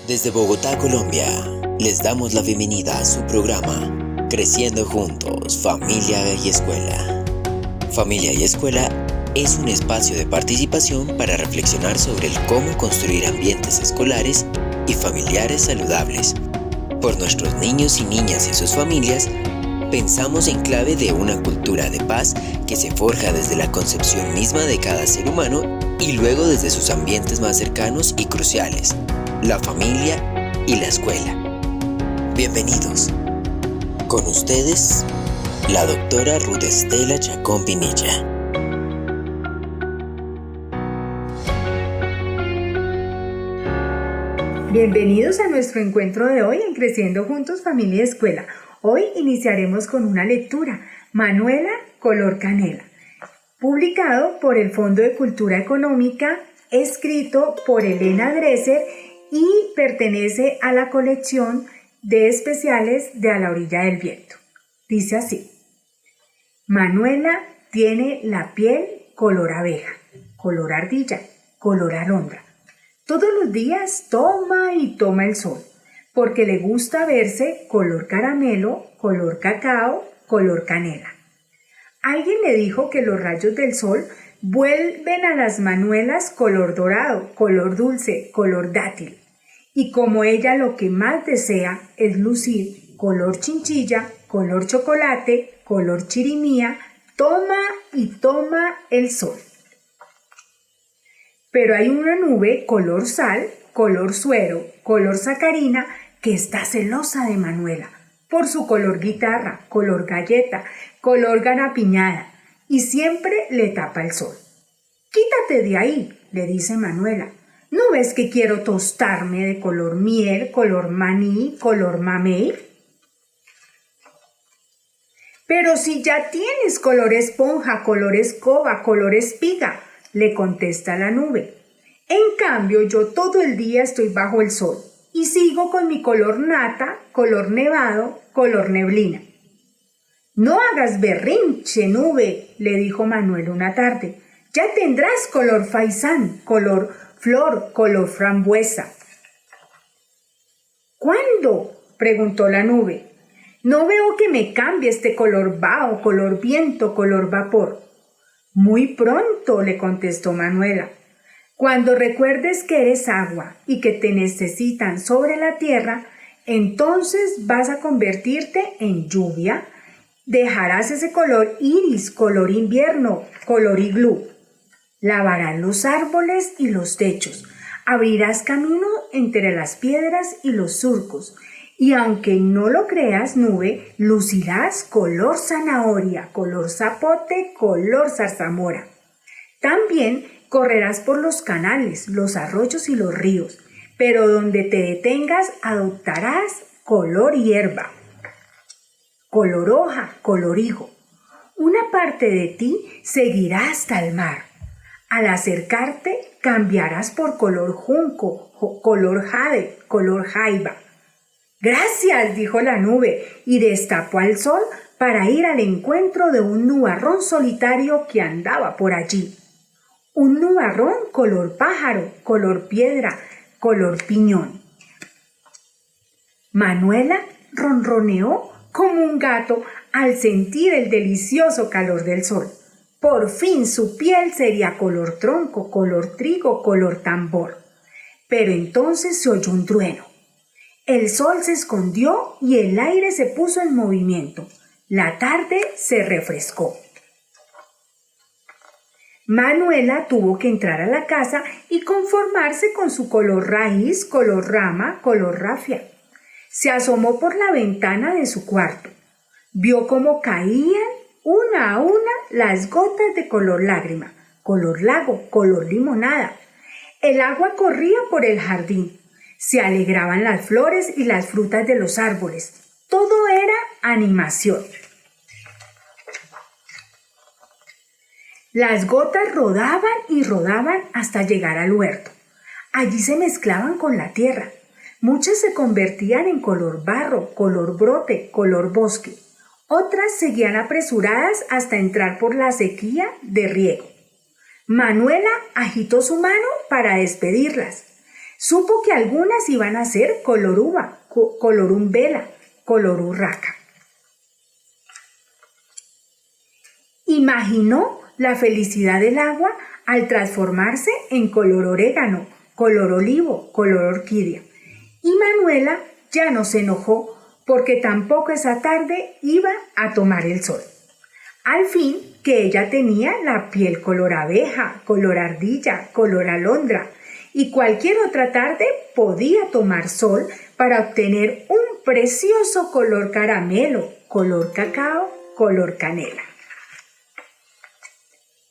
Desde Bogotá, Colombia, les damos la bienvenida a su programa Creciendo Juntos, Familia y Escuela. Familia y Escuela es un espacio de participación para reflexionar sobre el cómo construir ambientes escolares y familiares saludables. Por nuestros niños y niñas y sus familias, pensamos en clave de una cultura de paz que se forja desde la concepción misma de cada ser humano y luego desde sus ambientes más cercanos y cruciales, la familia y la escuela. Bienvenidos. Con ustedes, la doctora Ruth Estela Chacón Pinilla. Bienvenidos a nuestro encuentro de hoy en Creciendo Juntos, Familia y Escuela. Hoy iniciaremos con una lectura, Manuela, color canela, publicado por el Fondo de Cultura Económica, escrito por Elena Dresser y pertenece a la colección de especiales de A la orilla del viento. Dice así: Manuela tiene la piel color abeja, color ardilla, color alondra. Todos los días toma y toma el sol, porque le gusta verse color caramelo, color cacao, color canela. Alguien le dijo que los rayos del sol vuelven a las Manuelas color dorado, color dulce, color dátil. Y como ella lo que más desea es lucir color chinchilla, color chocolate, color chirimía, toma y toma el sol. Pero hay una nube color sal, color suero, color sacarina que está celosa de Manuela por su color guitarra, color galleta, color garapiñada y siempre le tapa el sol. «Quítate de ahí», le dice Manuela. «¿No ves que quiero tostarme de color miel, color maní, color mamey?» «Pero si ya tienes color esponja, color escoba, color espiga», le contesta la nube. «En cambio, yo todo el día estoy bajo el sol y sigo con mi color nata, color nevado, color neblina». «No hagas berrinche, nube», le dijo Manuel una tarde. «Ya tendrás color faisán, color flor, color frambuesa». «¿Cuándo?», preguntó la nube. «No veo que me cambie este color vaho, color viento, color vapor». «Muy pronto», le contestó Manuela. «Cuando recuerdes que eres agua y que te necesitan sobre la tierra, entonces vas a convertirte en lluvia. Dejarás ese color iris, color invierno, color iglú. Lavarás los árboles y los techos. Abrirás camino entre las piedras y los surcos. Y aunque no lo creas, nube, lucirás color zanahoria, color zapote, color zarzamora. También correrás por los canales, los arroyos y los ríos, pero donde te detengas adoptarás color hierba, color hoja, color higo. Una parte de ti seguirá hasta el mar. Al acercarte cambiarás por color junco, color jade, color jaiba. «Gracias», dijo la nube, y destapó al sol para ir al encuentro de un nubarrón solitario que andaba por allí. Un nubarrón color pájaro, color piedra, color piñón. Manuela ronroneó como un gato al sentir el delicioso calor del sol. Por fin su piel sería color tronco, color trigo, color tambor. Pero entonces se oyó un trueno. El sol se escondió y el aire se puso en movimiento. La tarde se refrescó. Manuela tuvo que entrar a la casa y conformarse con su color raíz, color rama, color rafia. Se asomó por la ventana de su cuarto. Vio cómo caían una a una las gotas de color lágrima, color lago, color limonada. El agua corría por el jardín. Se alegraban las flores y las frutas de los árboles. Todo era animación. Las gotas rodaban y rodaban hasta llegar al huerto. Allí se mezclaban con la tierra. Muchas se convertían en color barro, color brote, color bosque. Otras seguían apresuradas hasta entrar por la sequía de riego. Manuela agitó su mano para despedirlas. Supo que algunas iban a ser color uva, color umbela, color urraca. Imaginó la felicidad del agua al transformarse en color orégano, color olivo, color orquídea. Y Manuela ya no se enojó porque tampoco esa tarde iba a tomar el sol. Al fin que ella tenía la piel color abeja, color ardilla, color alondra, y cualquier otra tarde podía tomar sol para obtener un precioso color caramelo, color cacao, color canela.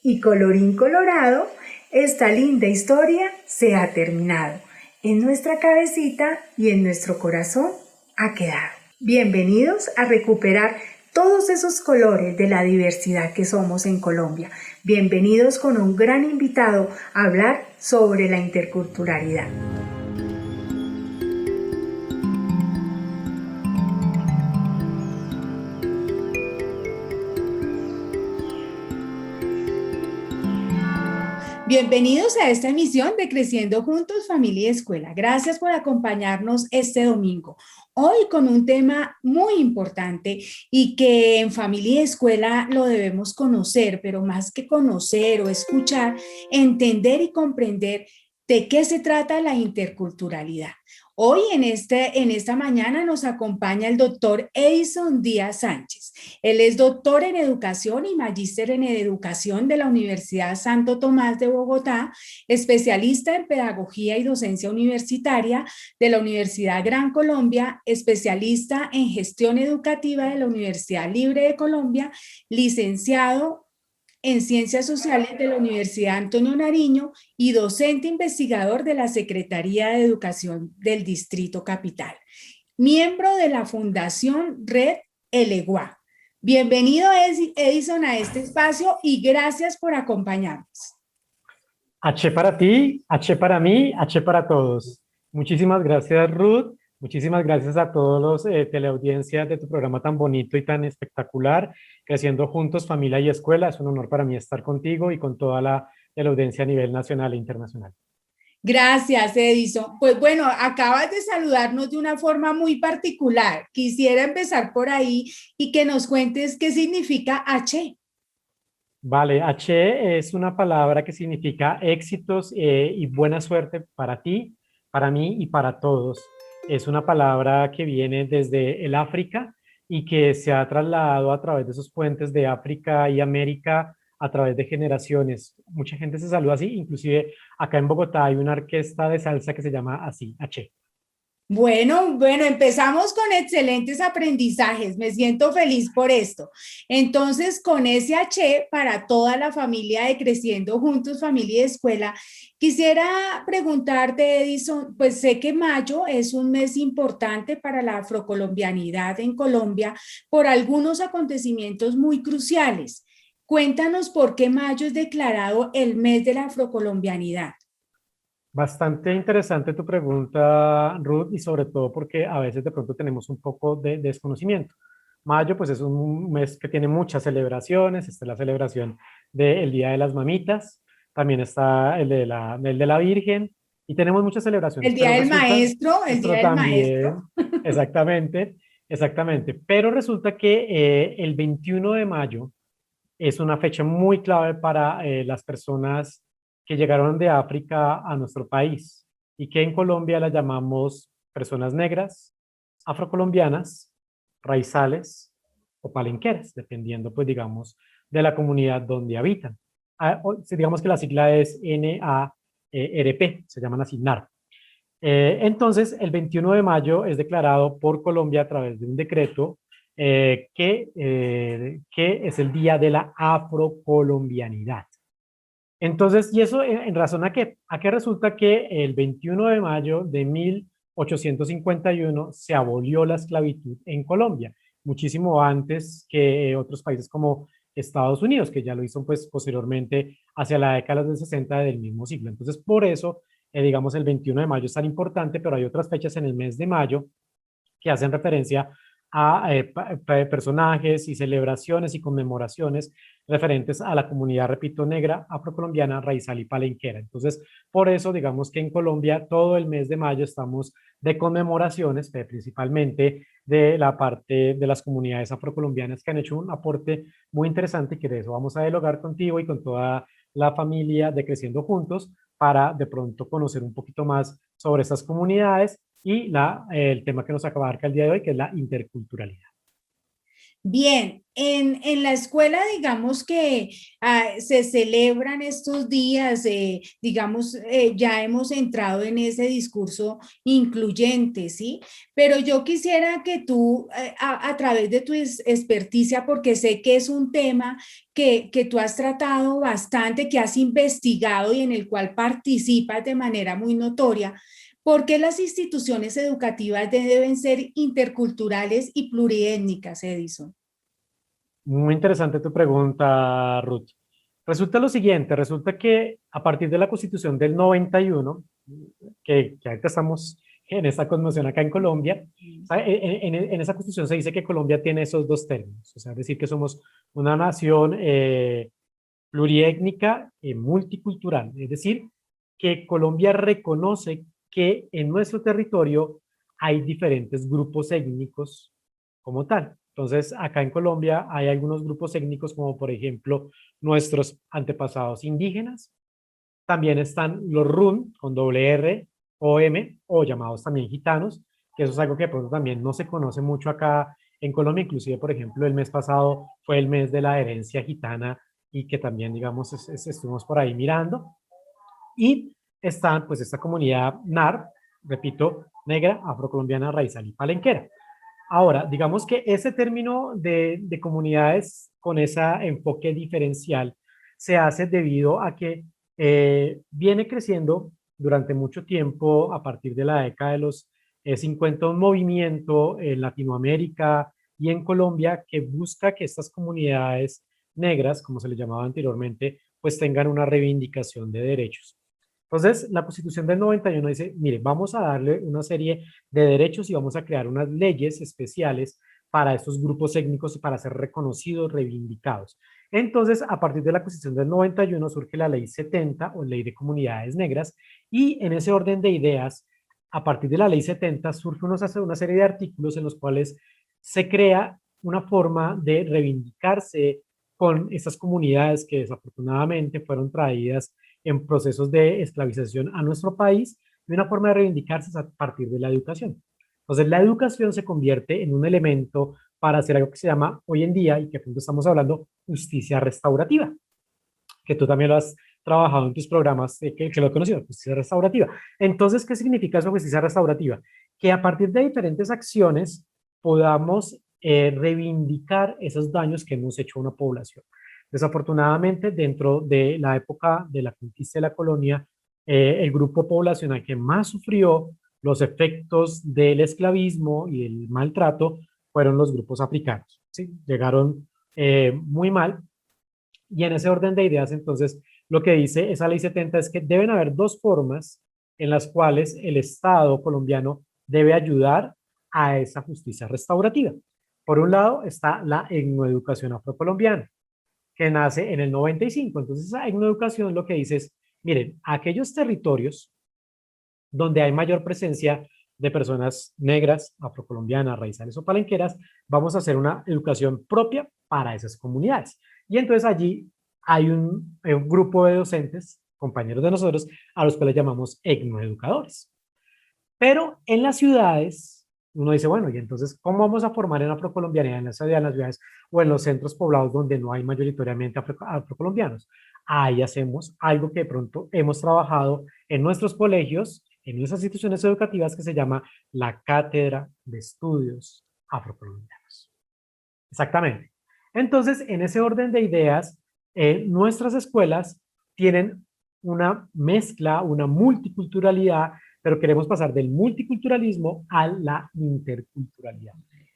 Y colorín colorado, esta linda historia se ha terminado. En nuestra cabecita y en nuestro corazón ha quedado. Bienvenidos a recuperar todos esos colores de la diversidad que somos en Colombia. Bienvenidos con un gran invitado a hablar sobre la interculturalidad. Bienvenidos a esta emisión de Creciendo Juntos, Familia y Escuela. Gracias por acompañarnos este domingo. Hoy con un tema muy importante y que en Familia y Escuela lo debemos conocer, pero más que conocer o escuchar, entender y comprender de qué se trata la interculturalidad. Hoy en esta mañana nos acompaña el doctor Edison Díaz Sánchez. Él es doctor en educación y magíster en educación de la Universidad Santo Tomás de Bogotá, especialista en pedagogía y docencia universitaria de la Universidad Gran Colombia, especialista en gestión educativa de la Universidad Libre de Colombia, licenciado en Ciencias Sociales de la Universidad Antonio Nariño y docente investigador de la Secretaría de Educación del Distrito Capital. Miembro de la Fundación Red Eleguá. Bienvenido, Edison, a este espacio y gracias por acompañarnos. H para ti, H para mí, H para todos. Muchísimas gracias, Ruth. Muchísimas gracias a todos los teleaudiencias de tu programa tan bonito y tan espectacular. Creciendo Juntos, Familia y Escuela. Es un honor para mí estar contigo y con toda la audiencia a nivel nacional e internacional. Gracias, Edison. Pues bueno, acabas de saludarnos de una forma muy particular. Quisiera empezar por ahí y que nos cuentes qué significa H. Vale, H es una palabra que significa éxitos y buena suerte para ti, para mí y para todos. Es una palabra que viene desde el África y que se ha trasladado a través de esos puentes de África y América a través de generaciones. Mucha gente se saluda así, inclusive acá en Bogotá hay una orquesta de salsa que se llama así, H. Bueno, empezamos con excelentes aprendizajes. Me siento feliz por esto. Entonces, con ese H para toda la familia de Creciendo Juntos, Familia y Escuela, quisiera preguntarte, Edison, pues sé que mayo es un mes importante para la afrocolombianidad en Colombia por algunos acontecimientos muy cruciales. Cuéntanos por qué mayo es declarado el mes de la afrocolombianidad. Bastante interesante tu pregunta, Ruth, y sobre todo porque a veces de pronto tenemos un poco de desconocimiento. Mayo, pues es un mes que tiene muchas celebraciones. Está la celebración del Día de las Mamitas, también está el de la Virgen, y tenemos muchas celebraciones. El Día del Maestro, el Día del Maestro. Exactamente, exactamente. Pero resulta que el 21 de mayo es una fecha muy clave para las personas que llegaron de África a nuestro país y que en Colombia las llamamos personas negras, afrocolombinas, raizales o palenqueras, dependiendo, pues, digamos, de la comunidad donde habitan. Digamos que la sigla es NARP, se llaman así, NARP. Entonces, el 21 de mayo es declarado por Colombia a través de un decreto que es el Día de la Afrocolombianidad. Entonces, y eso en razón a qué resulta que el 21 de mayo de 1851 se abolió la esclavitud en Colombia, muchísimo antes que otros países como Estados Unidos, que ya lo hizo pues posteriormente hacia la década del 60 del mismo siglo. Entonces, por eso, digamos, el 21 de mayo es tan importante, pero hay otras fechas en el mes de mayo que hacen referencia a personajes y celebraciones y conmemoraciones referentes a la comunidad, repito, negra, afrocolombiana, raizal y palenquera. Entonces, por eso, digamos que en Colombia todo el mes de mayo estamos de conmemoraciones, principalmente de la parte de las comunidades afrocolombianas que han hecho un aporte muy interesante y que de eso vamos a dialogar contigo y con toda la familia de Creciendo Juntos para de pronto conocer un poquito más sobre estas comunidades y el tema que nos abarca el día de hoy, que es la interculturalidad. Bien, en la escuela digamos que se celebran estos días, digamos, ya hemos entrado en ese discurso incluyente, ¿sí? Pero yo quisiera que tú, a través de tu experticia, porque sé que es un tema que tú has tratado bastante, que has investigado y en el cual participas de manera muy notoria, ¿por qué las instituciones educativas deben ser interculturales y pluriétnicas, Edison? Muy interesante tu pregunta, Ruth. Resulta lo siguiente, resulta que a partir de la Constitución del 91, que ahorita estamos en esta conmoción acá en Colombia, en esa Constitución se dice que Colombia tiene esos dos términos, o sea, es decir, que somos una nación pluriétnica y multicultural, es decir, que Colombia reconoce que en nuestro territorio hay diferentes grupos étnicos como tal. Entonces, acá en Colombia hay algunos grupos étnicos como por ejemplo nuestros antepasados indígenas. También están los RUN con doble R o M o llamados también gitanos, que eso es algo que de pronto también no se conoce mucho acá en Colombia. Inclusive, por ejemplo, el mes pasado fue el mes de la herencia gitana y que también, digamos, estuvimos por ahí mirando. Y están, pues, esta comunidad NAR, repito, negra, afrocolombiana, raizal y palenquera. Ahora, digamos que ese término de comunidades con ese enfoque diferencial se hace debido a que viene creciendo durante mucho tiempo, a partir de la década de los 50, un movimiento en Latinoamérica y en Colombia que busca que estas comunidades negras, como se les llamaba anteriormente, pues tengan una reivindicación de derechos. Entonces, la Constitución del 91 dice, mire, vamos a darle una serie de derechos y vamos a crear unas leyes especiales para estos grupos étnicos y para ser reconocidos, reivindicados. Entonces, a partir de la Constitución del 91 surge la Ley 70 o Ley de Comunidades Negras y en ese orden de ideas, a partir de la Ley 70 surge una serie de artículos en los cuales se crea una forma de reivindicarse con estas comunidades que desafortunadamente fueron traídas en procesos de esclavización a nuestro país y una forma de reivindicarse es a partir de la educación. Entonces, la educación se convierte en un elemento para hacer algo que se llama hoy en día, y que pronto estamos hablando, justicia restaurativa, que tú también lo has trabajado en tus programas, que lo he conocido, justicia restaurativa. Entonces, ¿qué significa eso, justicia restaurativa? Que a partir de diferentes acciones podamos reivindicar esos daños que hemos hecho a una población. Desafortunadamente, dentro de la época de la conquista de la colonia, el grupo poblacional que más sufrió los efectos del esclavismo y del maltrato fueron los grupos africanos. ¿Sí? Llegaron muy mal y en ese orden de ideas, entonces, lo que dice esa ley 70 es que deben haber dos formas en las cuales el Estado colombiano debe ayudar a esa justicia restaurativa. Por un lado está la etnoeducación afrocolombiana, que nace en el 95. Entonces, esa etnoeducación lo que dice es, miren, aquellos territorios donde hay mayor presencia de personas negras, afrocolombianas, raizales o palenqueras, vamos a hacer una educación propia para esas comunidades. Y entonces allí hay un grupo de docentes, compañeros de nosotros, a los que les llamamos etnoeducadores. Pero en las ciudades, uno dice, bueno, y entonces, ¿cómo vamos a formar en afrocolombianidad en las ciudades o en los centros poblados donde no hay mayoritariamente afrocolombianos? Ahí hacemos algo que de pronto hemos trabajado en nuestros colegios, en nuestras instituciones educativas, que se llama la Cátedra de Estudios Afrocolombianos. Exactamente. Entonces, en ese orden de ideas, nuestras escuelas tienen una mezcla, una multiculturalidad, pero queremos pasar del multiculturalismo a la interculturalidad.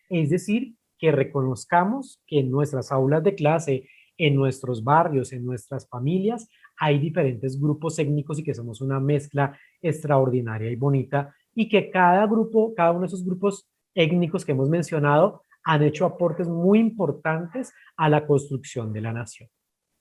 Es decir, que reconozcamos que en nuestras aulas de clase, en nuestros barrios, en nuestras familias, hay diferentes grupos étnicos y que somos una mezcla extraordinaria y bonita y que cada grupo, cada uno de esos grupos étnicos que hemos mencionado, han hecho aportes muy importantes a la construcción de la nación.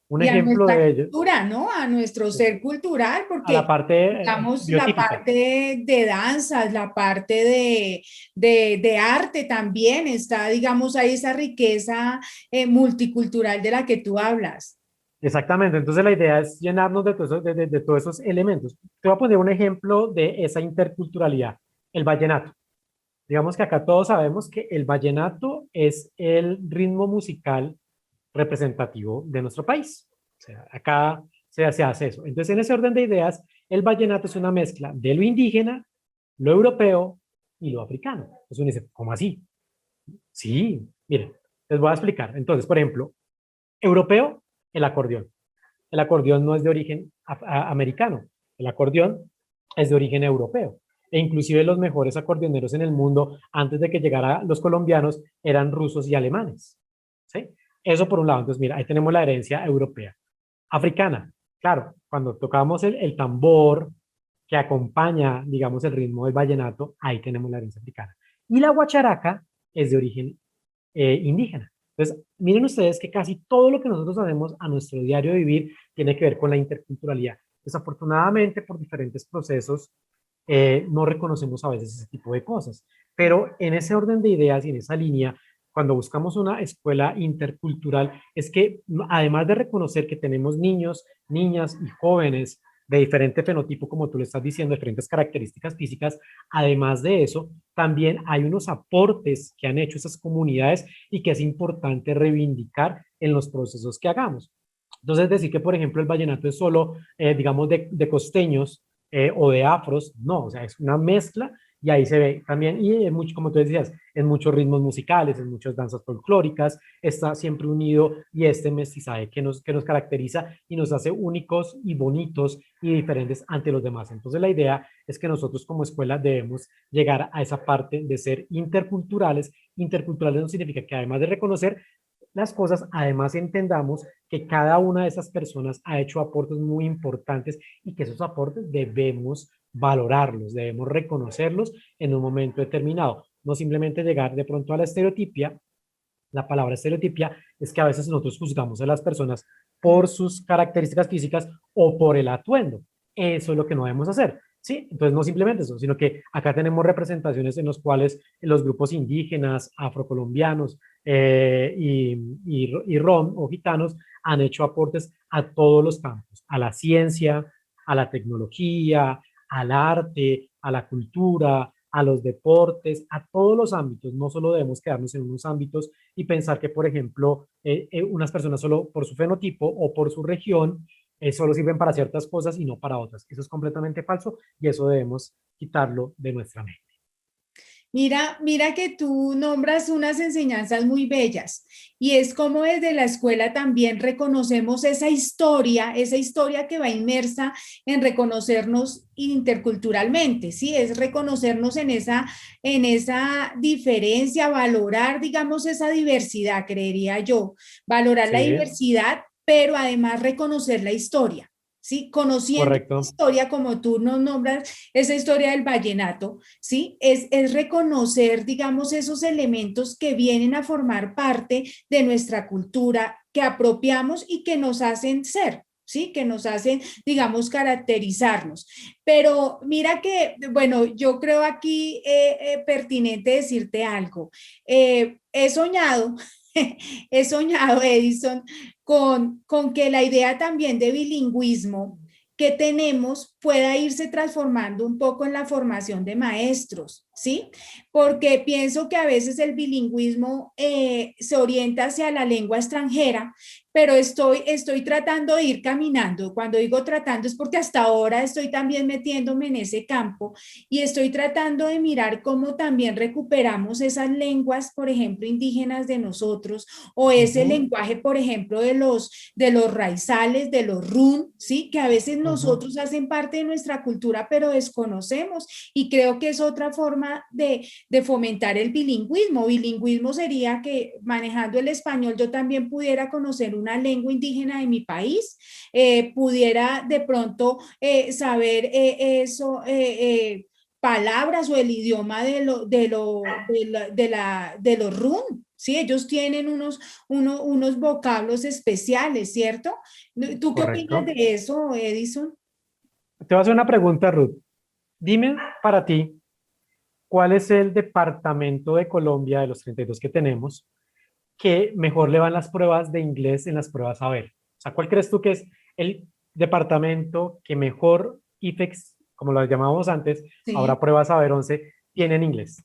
Un Y a ejemplo nuestra de ello, cultura, ¿no? A nuestro ser cultural, a la porque parte digamos la biotípica. parte de danzas, la parte de arte también está, digamos, ahí esa riqueza multicultural de la que tú hablas. Exactamente, entonces la idea es llenarnos de todos esos, de todos esos elementos. Te voy a poner un ejemplo de esa interculturalidad, el vallenato. Digamos que acá todos sabemos que el vallenato es el ritmo musical representativo de nuestro país. O sea, acá se hace eso. Entonces, en ese orden de ideas, el vallenato es una mezcla de lo indígena, lo europeo y lo africano. Entonces uno dice, ¿cómo así? Sí, miren, les voy a explicar. Entonces, por ejemplo, europeo, el acordeón. El acordeón no es de origen americano, el acordeón es de origen europeo. E inclusive los mejores acordeoneros en el mundo, antes de que llegaran los colombianos, eran rusos y alemanes. ¿Sí? Eso por un lado. Entonces, mira, ahí tenemos la herencia europea. Africana, claro, cuando tocamos el tambor que acompaña, digamos, el ritmo del vallenato, ahí tenemos la herencia africana. Y la guacharaca es de origen indígena. Entonces, miren ustedes que casi todo lo que nosotros hacemos a nuestro diario vivir tiene que ver con la interculturalidad. Desafortunadamente, por diferentes procesos, no reconocemos a veces ese tipo de cosas. Pero en ese orden de ideas y en esa línea, cuando buscamos una escuela intercultural, es que además de reconocer que tenemos niños, niñas y jóvenes de diferente fenotipo, como tú le estás diciendo, diferentes características físicas, además de eso, también hay unos aportes que han hecho esas comunidades y que es importante reivindicar en los procesos que hagamos. Entonces, decir que, por ejemplo, el vallenato es solo, digamos, de costeños o de afros, no, o sea, es una mezcla y ahí se ve también, y en mucho, como tú decías, en muchos ritmos musicales, en muchas danzas folclóricas, está siempre unido y este mestizaje que nos caracteriza y nos hace únicos y bonitos y diferentes ante los demás. Entonces la idea es que nosotros como escuela debemos llegar a esa parte de ser interculturales. Interculturales no significa que además de reconocer las cosas, además entendamos que cada una de esas personas ha hecho aportes muy importantes y que esos aportes debemos valorarlos, debemos reconocerlos en un momento determinado. No simplemente llegar de pronto a la estereotipia. La palabra estereotipia es que a veces nosotros juzgamos a las personas por sus características físicas o por el atuendo. Eso es lo que no debemos hacer. ¿Sí? Entonces, no simplemente eso, sino que acá tenemos representaciones en los cuales los grupos indígenas, afrocolombianos y rom o gitanos han hecho aportes a todos los campos, a la ciencia, a la tecnología, al arte, a la cultura, a los deportes, a todos los ámbitos. No solo debemos quedarnos en unos ámbitos y pensar que, por ejemplo, unas personas solo por su fenotipo o por su región solo sirven para ciertas cosas y no para otras. Eso es completamente falso y eso debemos quitarlo de nuestra mente. Mira que tú nombras unas enseñanzas muy bellas y es como desde la escuela también reconocemos esa historia que va inmersa en reconocernos interculturalmente, ¿sí? Es reconocernos en esa diferencia, valorar, digamos, esa diversidad, creería yo, valorar la Sí, diversidad, pero además reconocer la historia. ¿Sí? Conociendo la correcto. historia, como tú nos nombras, esa historia del vallenato, ¿sí? Es reconocer, digamos, esos elementos que vienen a formar parte de nuestra cultura, que apropiamos y que nos hacen ser, ¿sí? Que nos hacen, digamos, caracterizarnos. Pero mira que, bueno, yo creo aquí pertinente decirte algo. He soñado, he soñado, Edison, con que la idea también de bilingüismo que tenemos pueda irse transformando un poco en la formación de maestros, ¿sí? Porque pienso que a veces el bilingüismo se orienta hacia la lengua extranjera, pero estoy tratando de ir caminando. Cuando digo tratando es porque hasta ahora estoy también metiéndome en ese campo y estoy tratando de mirar cómo también recuperamos esas lenguas, por ejemplo, indígenas de nosotros, o ese lenguaje, por ejemplo, de los raizales, de los run, ¿sí? Que a veces nosotros hacen parte de nuestra cultura, pero desconocemos. Y creo que es otra forma de fomentar el bilingüismo. Bilingüismo sería que manejando el español yo también pudiera conocer una lengua indígena de mi país, pudiera de pronto saber eso. Palabras o el idioma de los run, Sí, ellos tienen unos vocablos especiales, ¿cierto? ¿Tú qué opinas ¿correcto? de eso, Edison? Te voy a hacer una pregunta, Ruth. Dime para ti, ¿cuál es el departamento de Colombia, de los 32 que tenemos, que mejor le van las pruebas de inglés en las pruebas saber? O sea, ¿cuál crees tú que es el departamento que mejor IFEX, como lo llamábamos antes, Sí. ahora pruebas saber 11, tiene en inglés?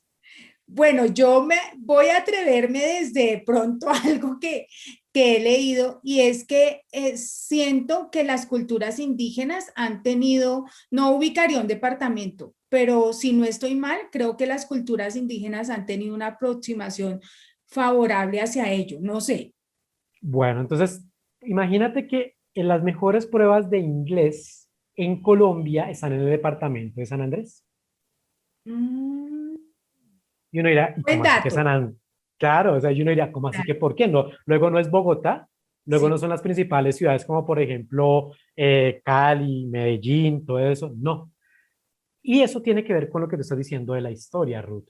Bueno, yo me voy a atreverme desde pronto a algo que he leído y es que siento que las culturas indígenas han tenido, no ubicaría un departamento, pero si no estoy mal, creo que las culturas indígenas han tenido una aproximación favorable hacia ello. No sé. Bueno, entonces, imagínate que en las mejores pruebas de inglés en Colombia están en el departamento de San Andrés. Mm, Y uno dirá, ¿y buen cómo así que dato. San Andrés? Claro, o sea, y uno dirá, ¿cómo así Claro, que por qué no? Luego no es Bogotá, luego sí. no son las principales ciudades como por ejemplo Cali, Medellín, todo eso, no. Y eso tiene que ver con lo que te estoy diciendo de la historia, Ruth.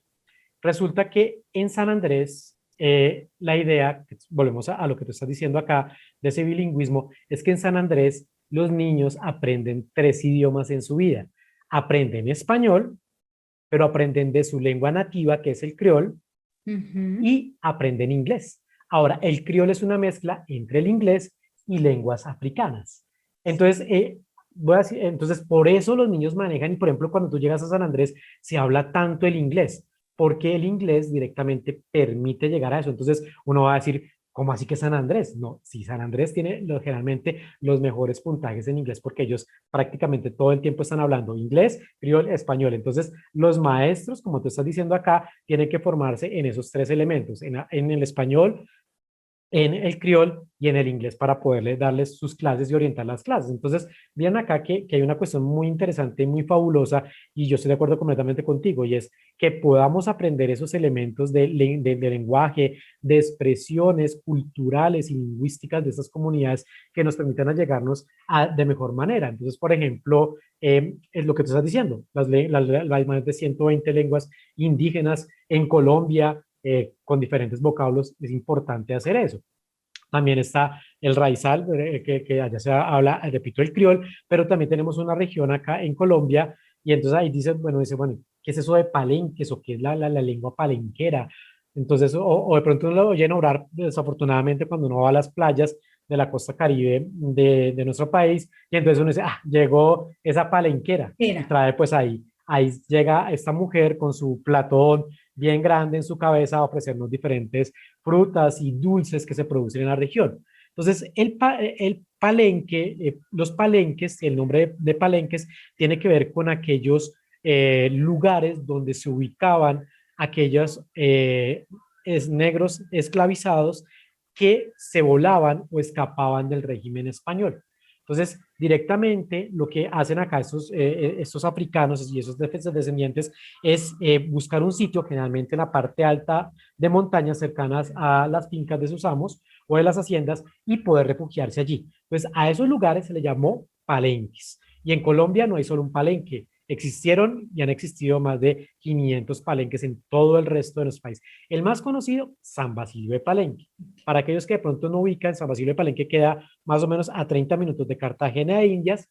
Resulta que en San Andrés, la idea, volvemos a lo que tú estás diciendo acá, de ese bilingüismo, es que en San Andrés los niños aprenden 3 idiomas en su vida. Aprenden español, pero aprenden de su lengua nativa, que es el criol, Ujú. y aprenden inglés. Ahora, el criol es una mezcla entre el inglés y lenguas africanas. Entonces, voy a decir, entonces, por eso los niños manejan, y por ejemplo, cuando tú llegas a San Andrés, se habla tanto el inglés, porque el inglés directamente permite llegar a eso. Entonces, uno va a decir, ¿cómo así que San Andrés? No, si San Andrés tiene generalmente los mejores puntajes en inglés, porque ellos prácticamente todo el tiempo están hablando inglés, criol, español. Entonces, los maestros, como tú estás diciendo acá, tienen que formarse en esos 3 elementos, en el español, en el criol y en el inglés para poderle darles sus clases y orientar las clases. Entonces, vean acá que hay una cuestión muy interesante y muy fabulosa y yo estoy de acuerdo completamente contigo y es que podamos aprender esos elementos de lenguaje, de expresiones culturales y lingüísticas de estas comunidades que nos permitan allegarnos de mejor manera. Entonces, por ejemplo, es lo que tú estás diciendo, las más de 120 lenguas indígenas en Colombia, con diferentes vocablos, es importante hacer eso. También está el raizal, que allá se habla, repito, el criol, pero también tenemos una región acá en Colombia, y entonces ahí dice, bueno, ¿qué es eso de palenques o qué es la lengua palenquera? Entonces, o de pronto uno lo oye nombrar, desafortunadamente, cuando uno va a las playas de la costa caribe de nuestro país, y entonces uno dice, ah, llegó esa palenquera, y Era. trae pues ahí llega esta mujer con su platón bien grande en su cabeza a ofrecernos diferentes frutas y dulces que se producen en la región. Entonces, el palenque, los palenques, el nombre de palenques tiene que ver con aquellos lugares donde se ubicaban aquellos negros esclavizados que se volaban o escapaban del régimen español. Entonces, directamente lo que hacen acá estos africanos y esos descendientes es buscar un sitio, generalmente en la parte alta de montañas cercanas a las fincas de sus amos o de las haciendas, y poder refugiarse allí. Entonces, a esos lugares se le llamó palenques. Y en Colombia no hay solo un palenque, existieron y han existido más de 500 palenques en todo el resto de los países. El más conocido, San Basilio de Palenque. Para aquellos que de pronto no ubican, San Basilio de Palenque queda más o menos a 30 minutos de Cartagena de Indias,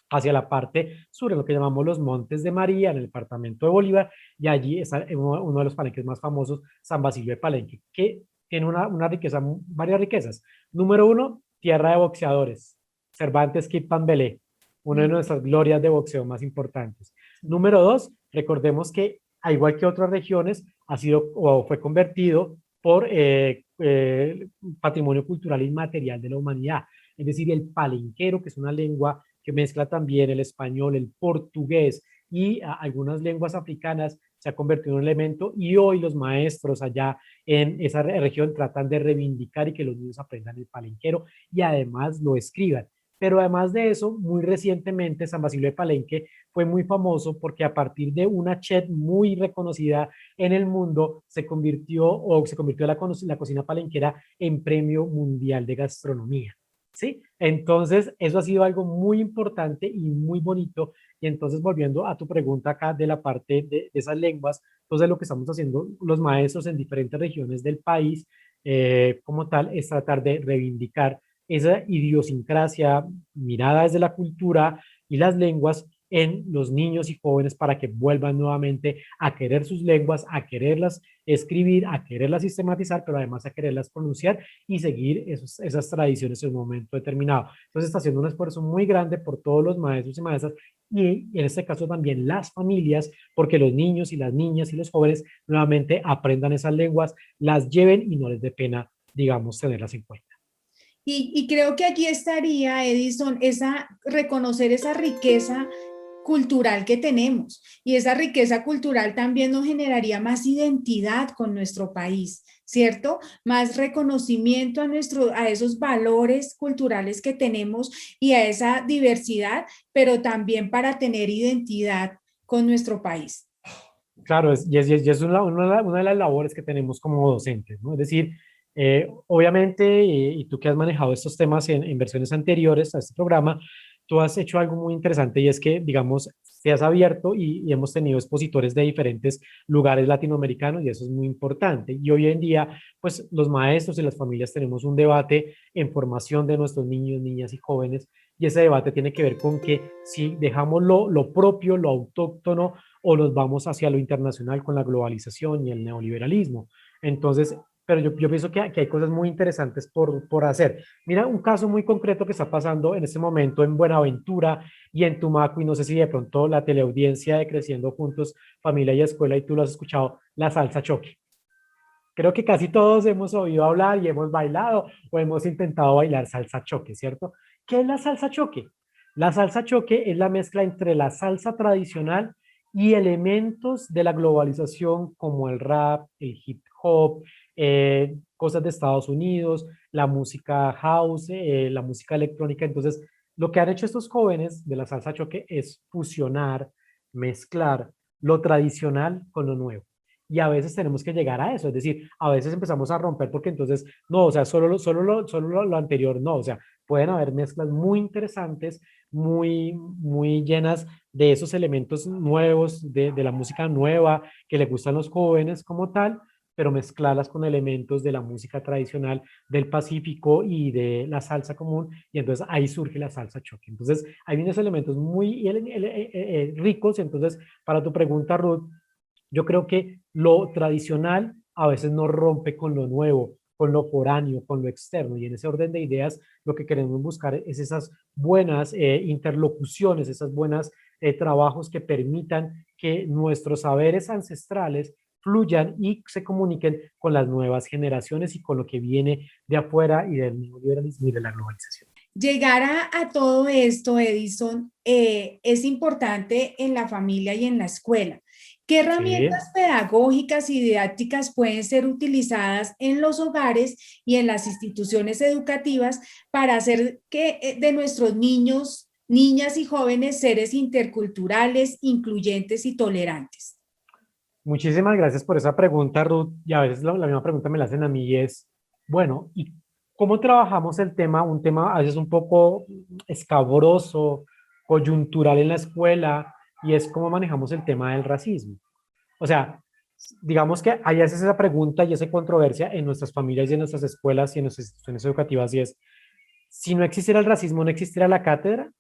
hacia la parte sur, en lo que llamamos los Montes de María, en el departamento de Bolívar, y allí está uno de los palenques más famosos, San Basilio de Palenque, que tiene una riqueza, varias riquezas. Número uno, tierra de boxeadores, Cervantes Kid Pambelé, una de Mm, nuestras glorias de boxeo más importantes. sí. Número dos, recordemos que, al igual que otras regiones, ha sido o fue convertido por patrimonio cultural inmaterial de la humanidad. Es decir, el palenquero, que es una lengua que mezcla también el español, el portugués y algunas lenguas africanas, se ha convertido en un elemento y hoy los maestros allá en esa región tratan de reivindicar y que los niños aprendan el palenquero y además lo escriban. Pero además de eso, muy recientemente San Basilio de Palenque fue muy famoso porque a partir de una chef muy reconocida en el mundo se convirtió la cocina palenquera en premio mundial de gastronomía. ¿Sí? Entonces, eso ha sido algo muy importante y muy bonito Y entonces, volviendo a tu pregunta acá de la parte de esas lenguas, entonces lo que estamos haciendo los maestros en diferentes regiones del país, como tal, es tratar de reivindicar esa idiosincrasia mirada desde la cultura y las lenguas en los niños y jóvenes para que vuelvan nuevamente a querer sus lenguas, a quererlas escribir, a quererlas sistematizar, pero además a quererlas pronunciar y seguir esas tradiciones en un momento determinado. Entonces está haciendo un esfuerzo muy grande por todos los maestros y maestras y en este caso también las familias, porque los niños y las niñas y los jóvenes nuevamente aprendan esas lenguas, las lleven y no les dé pena, digamos, tenerlas en cuenta. Y creo que aquí estaría, Edison, reconocer esa riqueza cultural que tenemos. Y esa riqueza cultural también nos generaría más identidad con nuestro país, ¿cierto? Más reconocimiento a esos valores culturales que tenemos y a esa diversidad, pero también para tener identidad con nuestro país. Claro, y es una de las labores que tenemos como docentes, ¿no? Es decir, obviamente, y tú que has manejado estos temas en versiones anteriores a este programa, tú has hecho algo muy interesante y es que, digamos, te has abierto y hemos tenido expositores de diferentes lugares latinoamericanos y eso es muy importante. Y hoy en día, pues los maestros y las familias tenemos un debate en formación de nuestros niños, niñas y jóvenes y ese debate tiene que ver con que si dejamos lo propio, lo autóctono, o nos vamos hacia lo internacional con la globalización y el neoliberalismo. Entonces, pero yo pienso que hay cosas muy interesantes por hacer. Mira un caso muy concreto que está pasando en este momento en Buenaventura y en Tumaco, y no sé si de pronto la teleaudiencia de Creciendo Juntos, Familia y Escuela, y tú lo has escuchado, la salsa choque. Creo que casi todos hemos oído hablar y hemos bailado o hemos intentado bailar salsa choque, ¿cierto? ¿Qué es la salsa choque? La salsa choque es la mezcla entre la salsa tradicional y elementos de la globalización como el rap, el hip hop, cosas de Estados Unidos, la música house, la música electrónica. Entonces, lo que han hecho estos jóvenes de la salsa choque es fusionar, mezclar lo tradicional con lo nuevo. Y a veces tenemos que llegar a eso, es decir, a veces empezamos a romper porque entonces, no, o sea, solo lo anterior, no, o sea, pueden haber mezclas muy interesantes, muy llenas de esos elementos nuevos, de la música nueva que le gustan a los jóvenes como tal, pero mezclarlas con elementos de la música tradicional del Pacífico y de la salsa común, y entonces ahí surge la salsa choque. Entonces, hay unos elementos muy ricos, entonces, para tu pregunta, Ruth, yo creo que lo tradicional a veces no rompe con lo nuevo, con lo foráneo, con lo externo. Y en ese orden de ideas, lo que queremos buscar es esas buenas interlocuciones, esas buenas trabajos que permitan que nuestros saberes ancestrales fluyan y se comuniquen con las nuevas generaciones y con lo que viene de afuera y del neoliberalismo y de la globalización. Llegar a todo esto, Edison, es importante en la familia y en la escuela. ¿Qué Sí. herramientas pedagógicas y didácticas pueden ser utilizadas en los hogares y en las instituciones educativas para hacer que de nuestros niños, niñas y jóvenes seres interculturales, incluyentes y tolerantes? Muchísimas gracias por esa pregunta, Ruth. Y a veces la misma pregunta me la hacen a mí y es, bueno, ¿y cómo trabajamos el tema? Un tema a veces un poco escabroso, coyuntural en la escuela, y es cómo manejamos el tema del racismo. O sea, digamos que hay veces esa pregunta y esa controversia en nuestras familias y en nuestras escuelas y en nuestras instituciones educativas, y es, si no existiera el racismo, ¿no existiera la cátedra?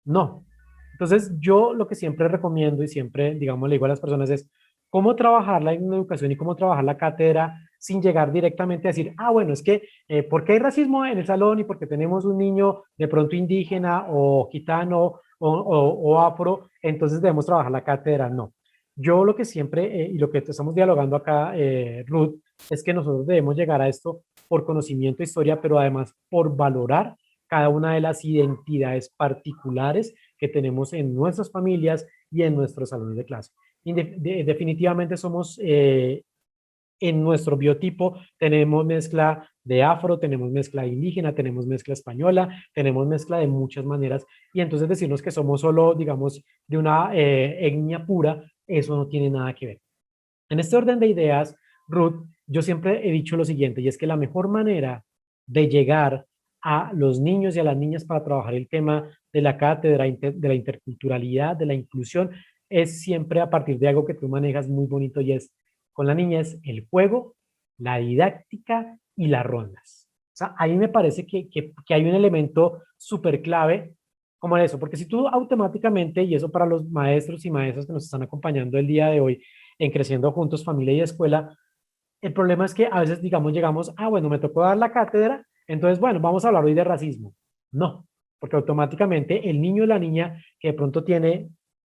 No. Entonces, yo lo que siempre recomiendo y siempre, digamos, le digo a las personas es cómo trabajar la educación y cómo trabajar la cátedra sin llegar directamente a decir, ah, bueno, es que, ¿por qué hay racismo en el salón y porque tenemos un niño de pronto indígena o gitano o afro, entonces debemos trabajar la cátedra? No. Yo lo que siempre, y lo que estamos dialogando acá, Ruth, es que nosotros debemos llegar a esto por conocimiento, historia, pero además por valorar cada una de las identidades particulares que tenemos en nuestras familias y en nuestros salones de clase. Definitivamente somos, en nuestro biotipo, tenemos mezcla de afro, tenemos mezcla indígena, tenemos mezcla española, tenemos mezcla de muchas maneras, y entonces decirnos que somos solo, digamos, de una etnia pura, eso no tiene nada que ver. En este orden de ideas, Ruth, yo siempre he dicho lo siguiente, y es que la mejor manera de llegar a los niños y a las niñas para trabajar el tema de la cátedra, de la interculturalidad, de la inclusión, es siempre a partir de algo que tú manejas muy bonito y es con la niñez el juego, la didáctica y las rondas. O sea, ahí me parece que hay un elemento súper clave como eso, porque si tú automáticamente, y eso para los maestros y maestras que nos están acompañando el día de hoy en Creciendo Juntos, Familia y Escuela, el problema es que a veces, digamos, llegamos, bueno, me tocó dar la cátedra, entonces, bueno, vamos a hablar hoy de racismo. No, porque automáticamente el niño o la niña que de pronto tiene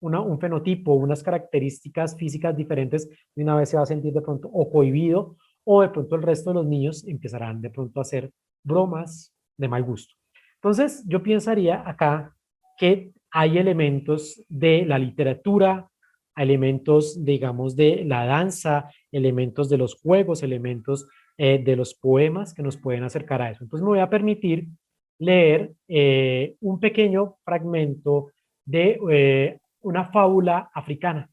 un fenotipo, unas características físicas diferentes, de una vez se va a sentir de pronto o cohibido, o de pronto el resto de los niños empezarán de pronto a hacer bromas de mal gusto. Entonces, yo pensaría acá que hay elementos de la literatura, elementos, digamos, de la danza, elementos de los juegos, elementos de los poemas que nos pueden acercar a eso. Entonces me voy a permitir leer un pequeño fragmento de una fábula africana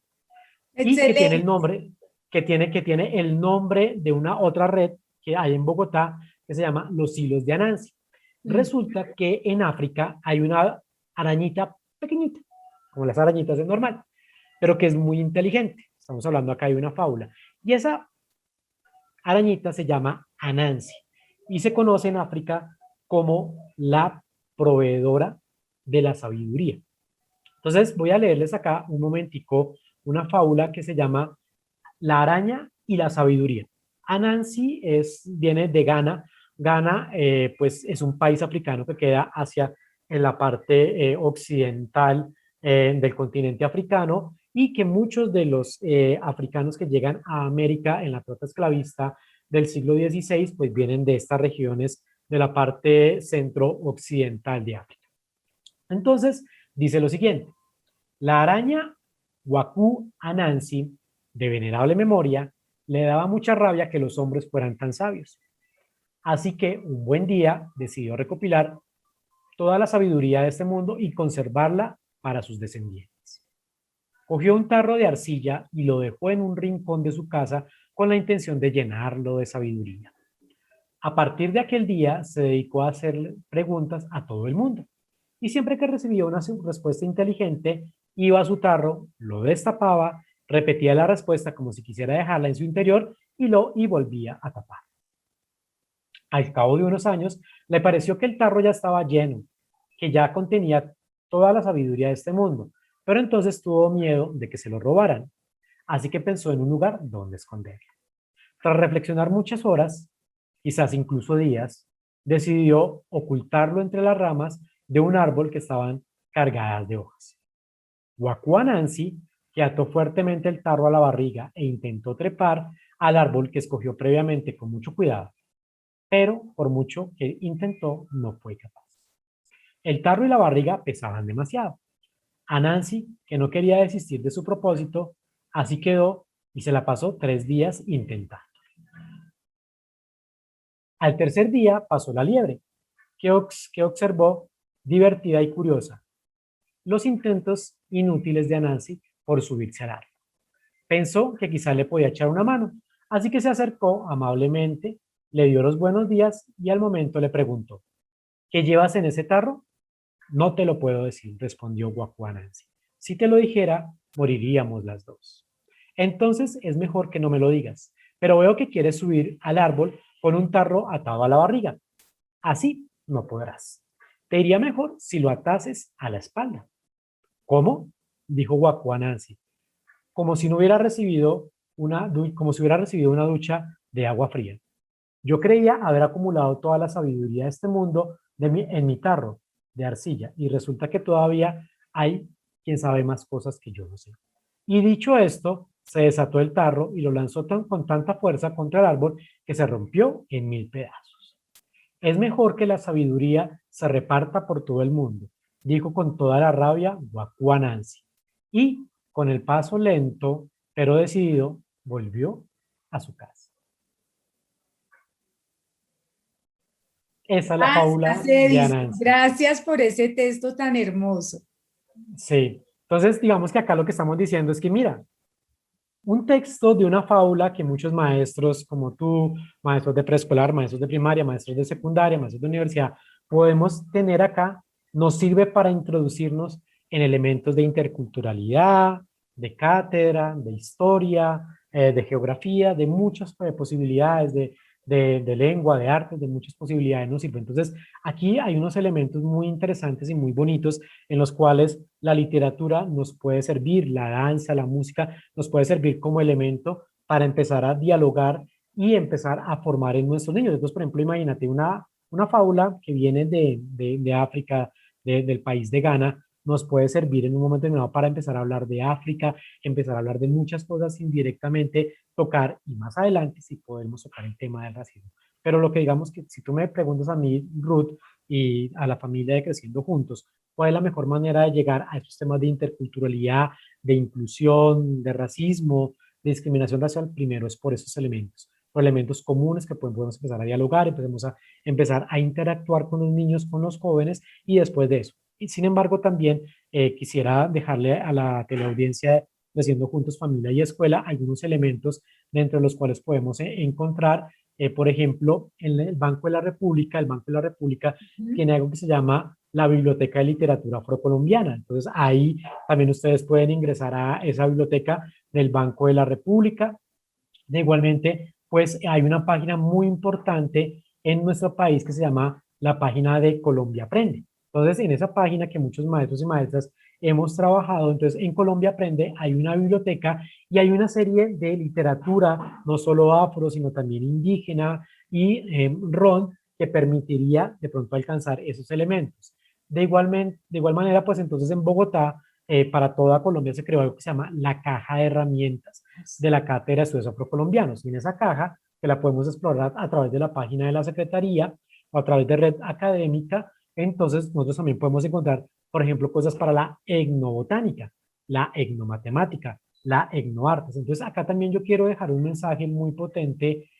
y que tiene el Excelente. nombre, que tiene el nombre de una otra red que hay en Bogotá que se llama Los Hilos de Anansi. Ujú. Resulta que en África hay una arañita pequeñita, como las arañitas de normal, pero que es muy inteligente. Estamos hablando acá de una fábula. Y esa arañita se llama Anansi y se conoce en África como la proveedora de la sabiduría. Entonces voy a leerles acá un momentico una fábula que se llama La araña y la sabiduría. Anansi viene de Ghana. Ghana pues es un país africano que queda hacia en la parte occidental del continente africano y que muchos de los africanos que llegan a América en la trata esclavista del siglo XVI pues vienen de estas regiones de la parte centro-occidental de África. Entonces dice lo siguiente: la araña Waku Anansi, de venerable memoria, le daba mucha rabia que los hombres fueran tan sabios. Así que un buen día decidió recopilar toda la sabiduría de este mundo y conservarla para sus descendientes. Cogió un tarro de arcilla y lo dejó en un rincón de su casa con la intención de llenarlo de sabiduría. A partir de aquel día se dedicó a hacer preguntas a todo el mundo y siempre que recibía una respuesta inteligente, iba a su tarro, lo destapaba, repetía la respuesta como si quisiera dejarla en su interior y volvía a tapar. Al cabo de unos años, le pareció que el tarro ya estaba lleno, que ya contenía toda la sabiduría de este mundo, pero entonces tuvo miedo de que se lo robaran, así que pensó en un lugar donde esconderlo. Tras reflexionar muchas horas, quizás incluso días, decidió ocultarlo entre las ramas de un árbol que estaban cargadas de hojas. Wakuanansi, que ató fuertemente el tarro a la barriga e intentó trepar al árbol que escogió previamente con mucho cuidado, pero por mucho que intentó, no fue capaz. El tarro y la barriga pesaban demasiado. Anansi, que no quería desistir de su propósito, así quedó y se la pasó 3 días intentando. Al tercer día pasó la liebre, que observó divertida y curiosa los intentos inútiles de Anansi por subirse al árbol. Pensó que quizá le podía echar una mano, así que se acercó amablemente, le dio los buenos días y al momento le preguntó: ¿qué llevas en ese tarro? No te lo puedo decir, respondió Waku Anansi. Si te lo dijera, moriríamos las dos. Entonces es mejor que no me lo digas, pero veo que quieres subir al árbol con un tarro atado a la barriga. Así no podrás. Te iría mejor si lo atases a la espalda. ¿Cómo? Dijo Waku Anansi, como si no hubiera recibido como si hubiera recibido una ducha de agua fría. Yo creía haber acumulado toda la sabiduría de este mundo en mi tarro de arcilla y resulta que todavía hay quien sabe más cosas que yo no sé. Y dicho esto, se desató el tarro y lo lanzó con tanta fuerza contra el árbol que se rompió en 1000 pedazos. Es mejor que la sabiduría se reparta por todo el mundo, dijo con toda la rabia Waku Anansi. Y con el paso lento, pero decidido, volvió a su casa. Esa es la fábula Gracias, de Edison. Anansi. Gracias por ese texto tan hermoso. Sí. Entonces, digamos que acá lo que estamos diciendo es que, mira, un texto de una fábula que muchos maestros como tú, maestros de preescolar, maestros de primaria, maestros de secundaria, maestros de universidad, podemos tener acá nos sirve para introducirnos en elementos de interculturalidad, de cátedra, de historia, de geografía, de muchas posibilidades de lengua, de arte, de muchas posibilidades nos sirve. Entonces, aquí hay unos elementos muy interesantes y muy bonitos en los cuales la literatura nos puede servir, la danza, la música, nos puede servir como elemento para empezar a dialogar y empezar a formar en nuestros niños. Entonces, por ejemplo, imagínate una fábula que viene de África, del país de Ghana, nos puede servir en un momento determinado para empezar a hablar de África, empezar a hablar de muchas cosas indirectamente, tocar, y más adelante sí podemos tocar el tema del racismo. Pero lo que digamos que si tú me preguntas a mí, Ruth, y a la familia de Creciendo Juntos, ¿cuál es la mejor manera de llegar a estos temas de interculturalidad, de inclusión, de racismo, de discriminación racial? Primero es por esos elementos, por elementos comunes que podemos empezar a dialogar, empezar a interactuar con los niños, con los jóvenes, y después de eso. Y sin embargo, también quisiera dejarle a la teleaudiencia de Haciendo Juntos Familia y Escuela algunos elementos dentro de los cuales podemos encontrar, por ejemplo, en el Banco de la República. El Banco de la República tiene algo que se llama la Biblioteca de Literatura Afrocolombiana. Entonces, ahí también ustedes pueden ingresar a esa biblioteca del Banco de la República. Igualmente, pues hay una página muy importante en nuestro país que se llama la página de Colombia Aprende. Entonces, en esa página que muchos maestros y maestras hemos trabajado, entonces en Colombia Aprende hay una biblioteca y hay una serie de literatura, no solo afro, sino también indígena y ron, que permitiría de pronto alcanzar esos elementos. De igual manera, pues entonces en Bogotá, para toda Colombia se creó algo que se llama la caja de herramientas de la Cátedra de Estudios Afrocolombianos. Y en esa caja, que la podemos explorar a través de la página de la Secretaría o a través de red académica, entonces nosotros también podemos encontrar, por ejemplo, cosas para la etnobotánica, la etnomatemática, la etnoartes. Entonces acá también yo quiero dejar un mensaje muy potente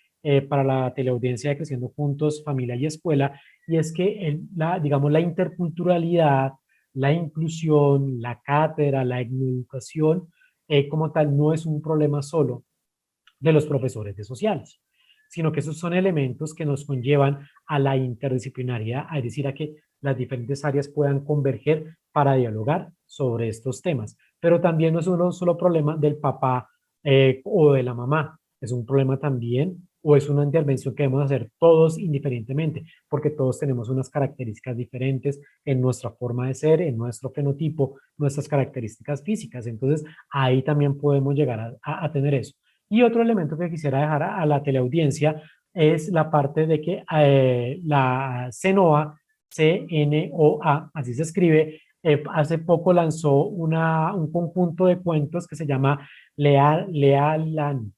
para la teleaudiencia de Creciendo Juntos, Familia y Escuela, y es que digamos, la interculturalidad, la inclusión, la cátedra, la etnoeducación, como tal, no es un problema solo de los profesores de sociales, sino que esos son elementos que nos conllevan a la interdisciplinaridad, es decir, a que las diferentes áreas puedan converger para dialogar sobre estos temas. Pero también no es un solo problema del papá o de la mamá, es un problema también o es una intervención que debemos hacer todos indiferentemente, porque todos tenemos unas características diferentes en nuestra forma de ser, en nuestro fenotipo, nuestras características físicas. Entonces, ahí también podemos llegar a tener eso. Y otro elemento que quisiera dejar a la teleaudiencia es la parte de que la CENOA, CNOA, así se escribe, hace poco lanzó un conjunto de cuentos que se llama Lealani.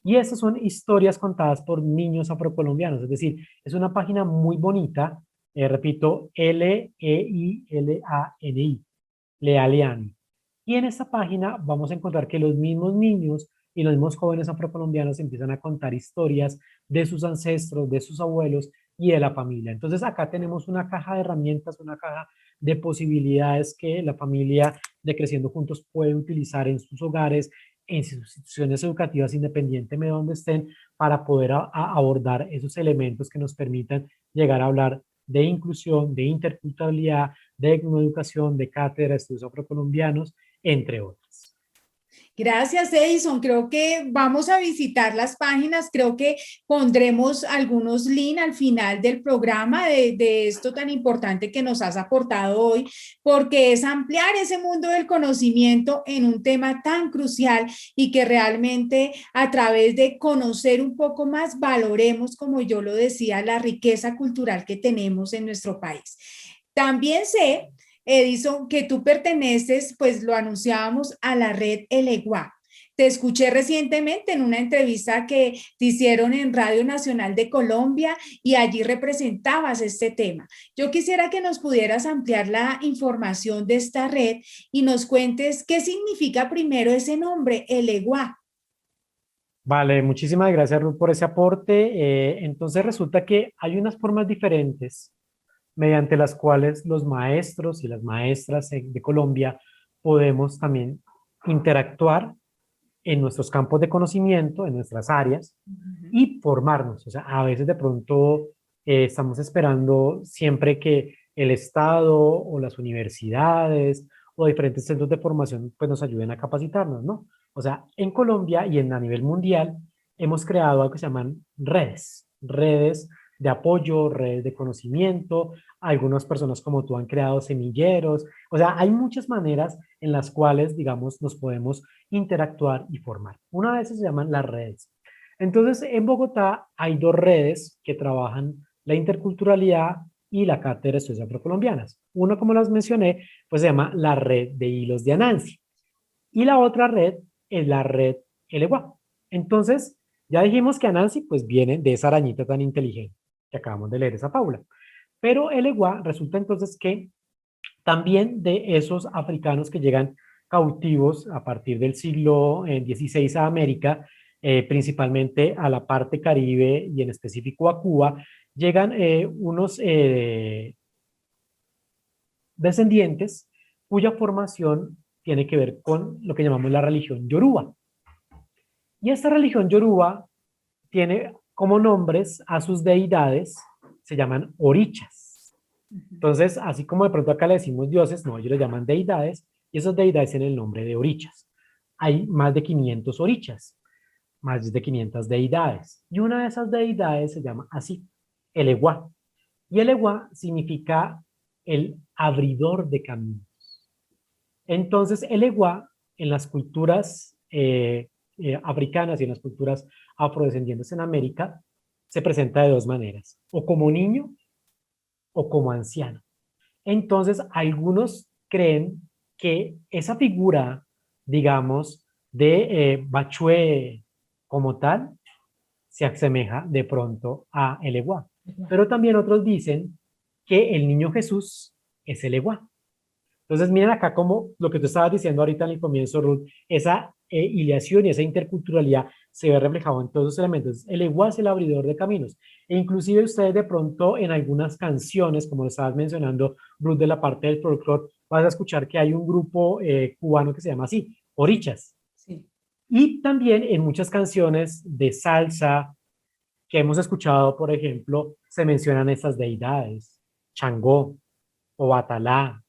Y esas son historias contadas por niños afrocolombianos, es decir, es una página muy bonita, repito, Leilani, Lealani. Y en esta página vamos a encontrar que los mismos niños y los mismos jóvenes afrocolombianos empiezan a contar historias de sus ancestros, de sus abuelos y de la familia. Entonces acá tenemos una caja de herramientas, una caja de posibilidades que la familia de Creciendo Juntos puede utilizar en sus hogares, en sus instituciones educativas, independientemente de donde estén, para poder abordar esos elementos que nos permitan llegar a hablar de inclusión, de interculturalidad, de etnoeducación, de cátedra, estudios afrocolombianos, entre otras. Gracias, Edison. Creo que vamos a visitar las páginas. Creo que pondremos algunos links al final del programa de esto tan importante que nos has aportado hoy, porque es ampliar ese mundo del conocimiento en un tema tan crucial y que realmente a través de conocer un poco más valoremos, como yo lo decía, la riqueza cultural que tenemos en nuestro país. También sé, Edison, que tú perteneces, pues lo anunciábamos, a la red Elegua. Te escuché recientemente en una entrevista que te hicieron en Radio Nacional de Colombia y allí representabas este tema. Yo quisiera que nos pudieras ampliar la información de esta red y nos cuentes qué significa primero ese nombre, Elegua. Vale, muchísimas gracias, Ruth, por ese aporte. Entonces resulta que hay unas formas diferentes mediante las cuales los maestros y las maestras de Colombia podemos también interactuar en nuestros campos de conocimiento, en nuestras áreas, y formarnos. O sea, a veces de pronto estamos esperando siempre que el Estado o las universidades o diferentes centros de formación pues nos ayuden a capacitarnos, ¿no? O sea, en Colombia y a nivel mundial hemos creado algo que se llaman redes de apoyo, redes de conocimiento. Algunas personas como tú han creado semilleros. O sea, hay muchas maneras en las cuales, digamos, nos podemos interactuar y formar. Una de esas se llaman las redes. Entonces, en Bogotá hay dos redes que trabajan la interculturalidad y la Cátedra de Estudios Afrocolombianas. Una, como las mencioné, pues se llama la Red de Hilos de Anansi. Y la otra red es la red Eleguá. Entonces, ya dijimos que Anansi pues viene de esa arañita tan inteligente que acabamos de leer esa Paula. Pero Eleguá resulta entonces que también de esos africanos que llegan cautivos a partir del siglo XVI a América, principalmente a la parte Caribe y en específico a Cuba, llegan unos descendientes cuya formación tiene que ver con lo que llamamos la religión yoruba. Y esta religión yoruba tiene como nombres a sus deidades, se llaman orichas. Entonces, así como de pronto acá le decimos dioses, no, ellos le llaman deidades, y esas deidades tienen el nombre de orichas. Hay más de 500 orichas, más de 500 deidades, y una de esas deidades se llama así, el Eguá. Y el Eguá significa el abridor de caminos. Entonces, el Eguá en las culturas africanas y en las culturas afrodescendientes en América se presenta de dos maneras, o como niño o como anciano. Entonces, algunos creen que esa figura, digamos, de Bachué como tal, se asemeja de pronto a el Eguá. Pero también otros dicen que el niño Jesús es el Eguá. Entonces, miren acá como lo que tú estabas diciendo ahorita en el comienzo, Ruth, esa ideación y esa interculturalidad se ve reflejado en todos esos elementos. El Eguá es el abridor de caminos. E inclusive ustedes de pronto en algunas canciones, como estabas mencionando, Ruth, de la parte del folclore, vas a escuchar que hay un grupo cubano que se llama así, Orichas. Sí. Y también en muchas canciones de salsa que hemos escuchado, por ejemplo, se mencionan estas deidades, Changó, Obatalá,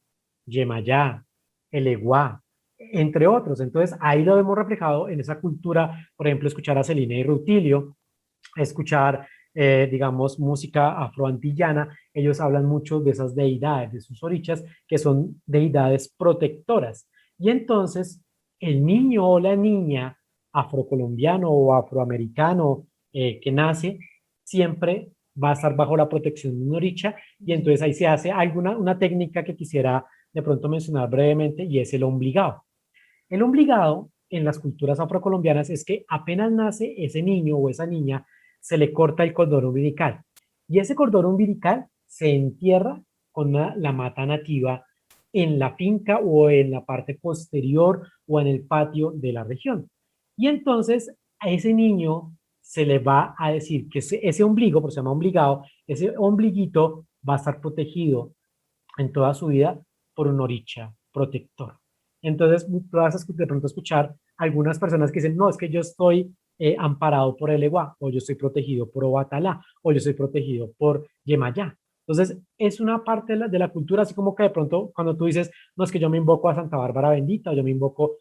Yemayá, el Eguá, entre otros. Entonces, ahí lo vemos reflejado en esa cultura, por ejemplo, escuchar a Celina y Rutilio, escuchar, digamos, música afroantillana. Ellos hablan mucho de esas deidades, de sus orichas, que son deidades protectoras. Y entonces, el niño o la niña afrocolombiano o afroamericano que nace, siempre va a estar bajo la protección de un oricha, y entonces ahí se hace una técnica que quisiera de pronto mencionar brevemente, y es el ombligado. El ombligado en las culturas afrocolombianas es que apenas nace ese niño o esa niña, se le corta el cordón umbilical. Y ese cordón umbilical se entierra con la mata nativa en la finca o en la parte posterior o en el patio de la región. Y entonces a ese niño se le va a decir que ese ombligo, por eso se llama ombligado, ese ombliguito va a estar protegido en toda su vida por un oricha protector. Entonces, tú vas a de pronto escuchar algunas personas que dicen, no, es que yo estoy amparado por el Eguá, o yo estoy protegido por Obatalá, o yo estoy protegido por Yemayá. Entonces, es una parte de la cultura, así como que de pronto cuando tú dices, no, es que yo me invoco a Santa Bárbara Bendita, o yo me invoco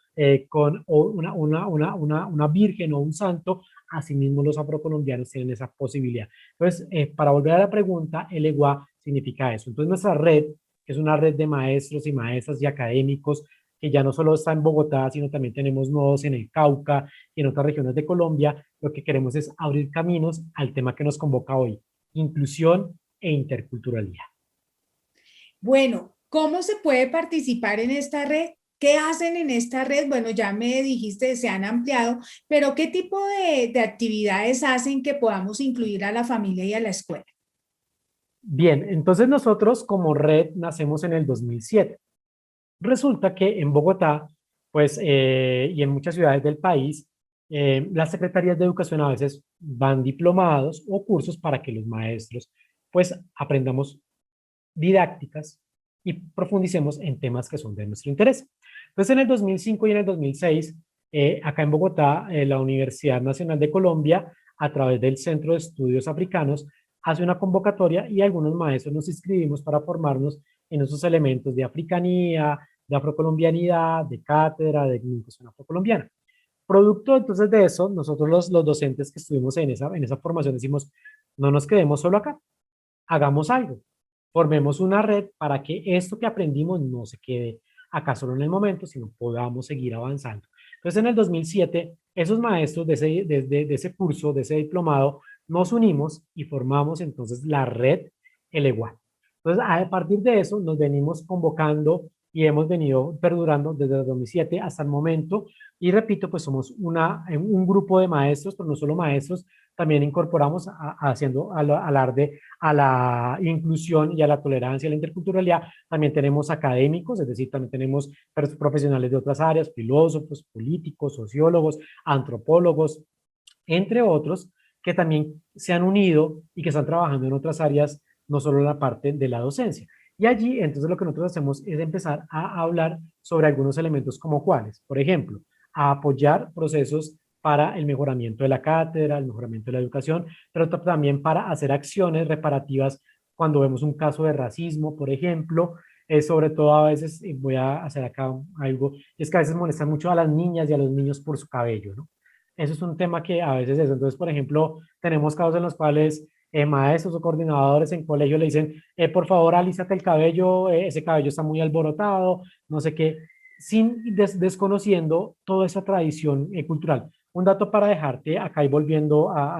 con una virgen o un santo, asimismo los afrocolombianos tienen esa posibilidad. Entonces, para volver a la pregunta, el Eguá significa eso. Entonces, nuestra red es una red de maestros y maestras y académicos que ya no solo está en Bogotá, sino también tenemos nodos en el Cauca y en otras regiones de Colombia. Lo que queremos es abrir caminos al tema que nos convoca hoy, inclusión e interculturalidad. Bueno, ¿cómo se puede participar en esta red? ¿Qué hacen en esta red? Bueno, ya me dijiste, se han ampliado, pero ¿qué tipo de actividades hacen que podamos incluir a la familia y a la escuela? Bien, entonces nosotros como red nacemos en el 2007. Resulta que en Bogotá, pues, y en muchas ciudades del país, las secretarías de educación a veces van diplomados o cursos para que los maestros, pues, aprendamos didácticas y profundicemos en temas que son de nuestro interés. Entonces, en el 2005 y en el 2006, acá en Bogotá, la Universidad Nacional de Colombia, a través del Centro de Estudios Africanos, hace una convocatoria y algunos maestros nos inscribimos para formarnos en esos elementos de africanía, de afrocolombianidad, de cátedra, de comunicación afrocolombiana. Producto entonces de eso, nosotros los docentes que estuvimos en esa formación decimos, no nos quedemos solo acá, hagamos algo, formemos una red para que esto que aprendimos no se quede acá solo en el momento, sino podamos seguir avanzando. Entonces en el 2007, esos maestros de ese curso, de ese diplomado, nos unimos y formamos entonces la red El Igual. Entonces a partir de eso nos venimos convocando y hemos venido perdurando desde el 2007 hasta el momento. Y repito, pues somos un grupo de maestros, pero no solo maestros, también incorporamos haciendo alarde a la inclusión y a la tolerancia, a la interculturalidad. También tenemos académicos, es decir, también tenemos profesionales de otras áreas, filósofos, políticos, sociólogos, antropólogos, entre otros, que también se han unido y que están trabajando en otras áreas, no solo la parte de la docencia. Y allí, entonces, lo que nosotros hacemos es empezar a hablar sobre algunos elementos como cuáles. Por ejemplo, a apoyar procesos para el mejoramiento de la cátedra, el mejoramiento de la educación, pero también para hacer acciones reparativas cuando vemos un caso de racismo, por ejemplo. Sobre todo a veces, voy a hacer acá algo, es que a veces molestan mucho a las niñas y a los niños por su cabello, ¿no? Eso es un tema que a veces es. Entonces, por ejemplo, tenemos casos en los cuales maestros o coordinadores en colegio le dicen, por favor, alízate el cabello, ese cabello está muy alborotado, no sé qué, sin desconociendo toda esa tradición cultural. Un dato para dejarte acá y volviendo a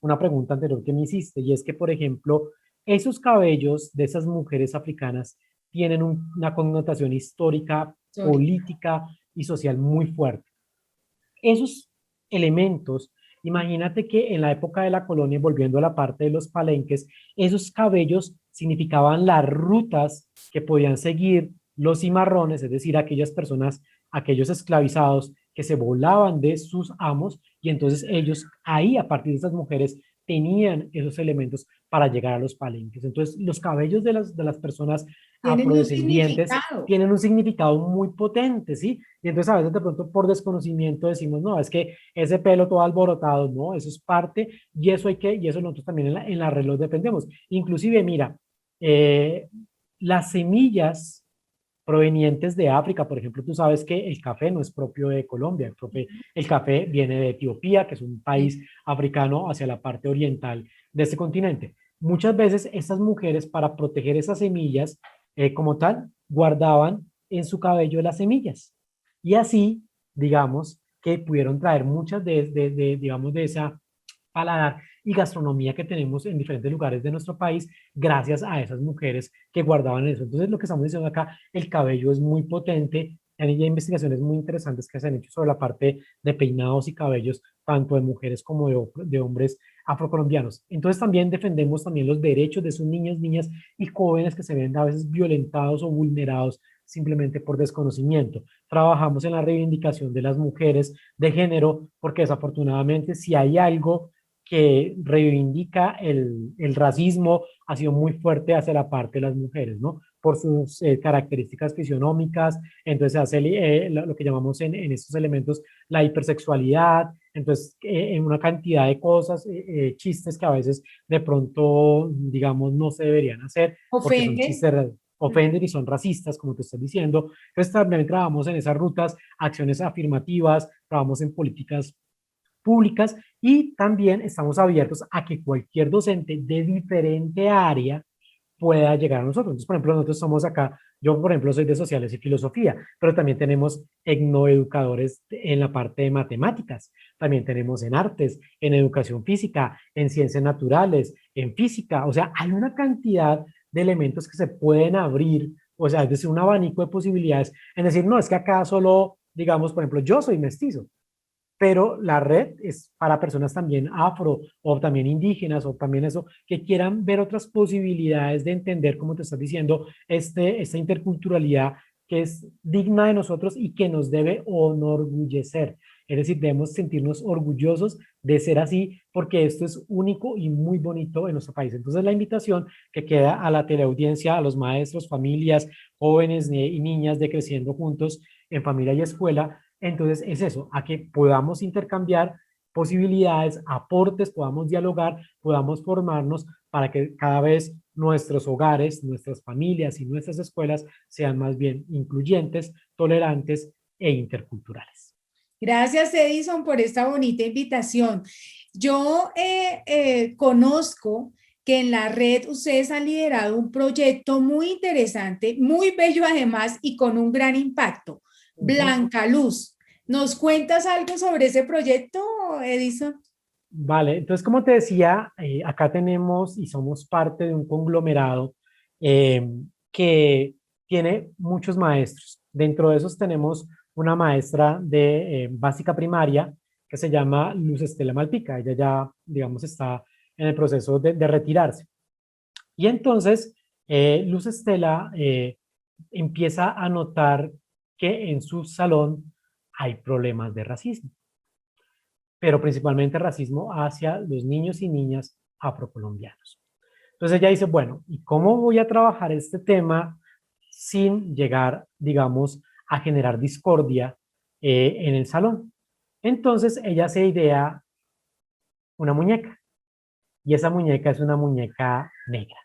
una pregunta anterior que me hiciste, y es que, por ejemplo, esos cabellos de esas mujeres africanas tienen una connotación histórica, política y social muy fuerte. Esos elementos, imagínate que en la época de la colonia, volviendo a la parte de los palenques, esos cabellos significaban las rutas que podían seguir los cimarrones, es decir, aquellas personas, aquellos esclavizados que se volaban de sus amos, y entonces ellos ahí, a partir de estas mujeres, tenían esos elementos para llegar a los palenques. Entonces, los cabellos de las personas Tienen un afrodescendientes significado. tienen un significado muy potente, ¿sí? Y entonces a veces de pronto por desconocimiento decimos, no, es que ese pelo todo alborotado, no, eso es parte, y eso y eso nosotros también en la red los dependemos. Inclusive, mira, eh, las semillas provenientes de África, por ejemplo, tú sabes que el café no es propio de Colombia, el café viene de Etiopía, que es un país africano hacia la parte oriental de este continente. Muchas veces estas mujeres, para proteger esas semillas, como tal, guardaban en su cabello las semillas. Y así, digamos, que pudieron traer muchas digamos, de esa paladar y gastronomía que tenemos en diferentes lugares de nuestro país, gracias a esas mujeres que guardaban eso. Entonces, lo que estamos diciendo acá, el cabello es muy potente. Hay investigaciones muy interesantes que se han hecho sobre la parte de peinados y cabellos, tanto de mujeres como de hombres afrocolombianos. Entonces, también defendemos también los derechos de esos niños, niñas y jóvenes que se ven a veces violentados o vulnerados simplemente por desconocimiento. Trabajamos en la reivindicación de las mujeres de género, porque desafortunadamente si hay algo que reivindica el racismo, ha sido muy fuerte hacia la parte de las mujeres, ¿no? Por sus características fisionómicas, entonces hace lo que llamamos en estos elementos la hipersexualidad, entonces en una cantidad de cosas, chistes que a veces de pronto, digamos, no se deberían hacer, porque son Ofende. chistes ofenden y son racistas, como te estoy diciendo. Entonces también trabajamos en esas rutas, acciones afirmativas, trabajamos en políticas públicas y también estamos abiertos a que cualquier docente de diferente área pueda llegar a nosotros. Entonces, por ejemplo, nosotros somos acá, yo por ejemplo soy de sociales y filosofía, pero también tenemos etnoeducadores en la parte de matemáticas, también tenemos en artes, en educación física, en ciencias naturales, en física, o sea, hay una cantidad de elementos que se pueden abrir, o sea, es decir, un abanico de posibilidades, en decir, no, es que acá solo, digamos, por ejemplo, yo soy mestizo, pero la red es para personas también afro o también indígenas o también eso, que quieran ver otras posibilidades de entender, como te estás diciendo, esta interculturalidad que es digna de nosotros y que nos debe enorgullecer. Es decir, debemos sentirnos orgullosos de ser así porque esto es único y muy bonito en nuestro país. Entonces la invitación que queda a la teleaudiencia, a los maestros, familias, jóvenes y niñas de Creciendo Juntos en Familia y Escuela, entonces es eso, a que podamos intercambiar posibilidades, aportes, podamos dialogar, podamos formarnos para que cada vez nuestros hogares, nuestras familias y nuestras escuelas sean más bien incluyentes, tolerantes e interculturales. Gracias, Edison, por esta bonita invitación. Yo conozco que en la red ustedes han liderado un proyecto muy interesante, muy bello además y con un gran impacto. Blanca Luz. ¿Nos cuentas algo sobre ese proyecto, Edison? Vale, entonces como te decía, acá tenemos y somos parte de un conglomerado que tiene muchos maestros. Dentro de esos tenemos una maestra de básica primaria que se llama Luz Estela Malpica. Ella ya, digamos, está en el proceso de retirarse. Y entonces, Luz Estela empieza a notar que en su salón hay problemas de racismo, pero principalmente racismo hacia los niños y niñas afrocolombianos. Entonces ella dice, bueno, ¿y cómo voy a trabajar este tema sin llegar, digamos, a generar discordia en el salón? Entonces ella se idea una muñeca, y esa muñeca es una muñeca negra.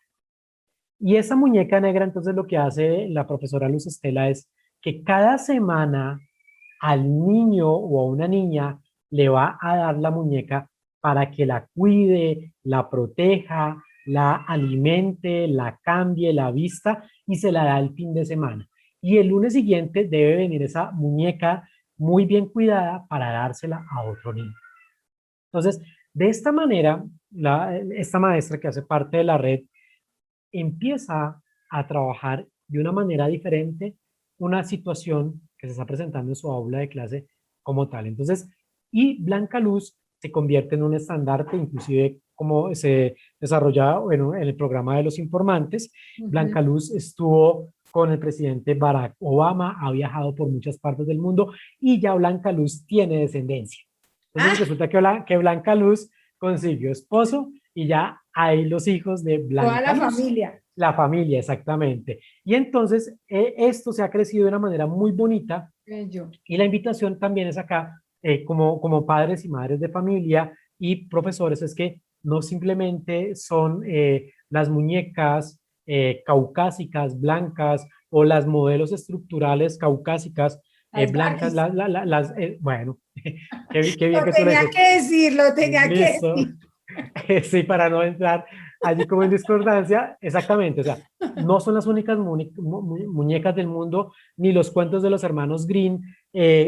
Y esa muñeca negra, entonces lo que hace la profesora Luz Estela es que cada semana al niño o a una niña le va a dar la muñeca para que la cuide, la proteja, la alimente, la cambie, la vista y se la da el fin de semana. Y el lunes siguiente debe venir esa muñeca muy bien cuidada para dársela a otro niño. Entonces, de esta manera, esta maestra que hace parte de la red empieza a trabajar de una manera diferente una situación que se está presentando en su aula de clase como tal. Entonces, y Blanca Luz se convierte en un estandarte, inclusive como se desarrolla bueno, en el programa de los informantes. Blanca Luz estuvo con el presidente Barack Obama, ha viajado por muchas partes del mundo y ya Blanca Luz tiene descendencia. Entonces resulta que Blanca Luz consiguió esposo y ya hay los hijos de Blanca Toda la Luz. familia. La familia, exactamente. Y entonces esto se ha crecido de una manera muy bonita y la invitación también es acá, como padres y madres de familia y profesores, es que no simplemente son las muñecas caucásicas, blancas o las modelos estructurales caucásicas, blancas, bueno, qué bien que tú lo Tenía dices. que decirlo, tenía que Listo. decir. Sí, para no entrar allí como en discordancia, exactamente, o sea, no son las únicas muñecas del mundo, ni los cuentos de los hermanos Green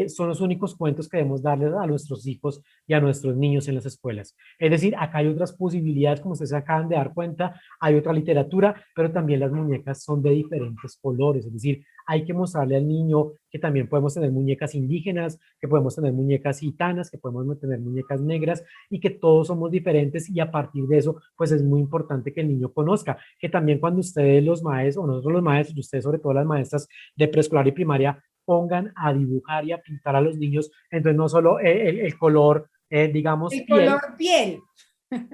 son los únicos cuentos que debemos darles a nuestros hijos y a nuestros niños en las escuelas. Es decir, acá hay otras posibilidades, como ustedes se acaban de dar cuenta, hay otra literatura, pero también las muñecas son de diferentes colores, es decir, hay que mostrarle al niño que también podemos tener muñecas indígenas, que podemos tener muñecas gitanas, que podemos tener muñecas negras y que todos somos diferentes y a partir de eso, pues es muy importante que el niño conozca, que también cuando ustedes los maestros, o nosotros los maestros, ustedes sobre todo las maestras de preescolar y primaria, pongan a dibujar y a pintar a los niños, entonces no solo el color, digamos, El piel, color piel.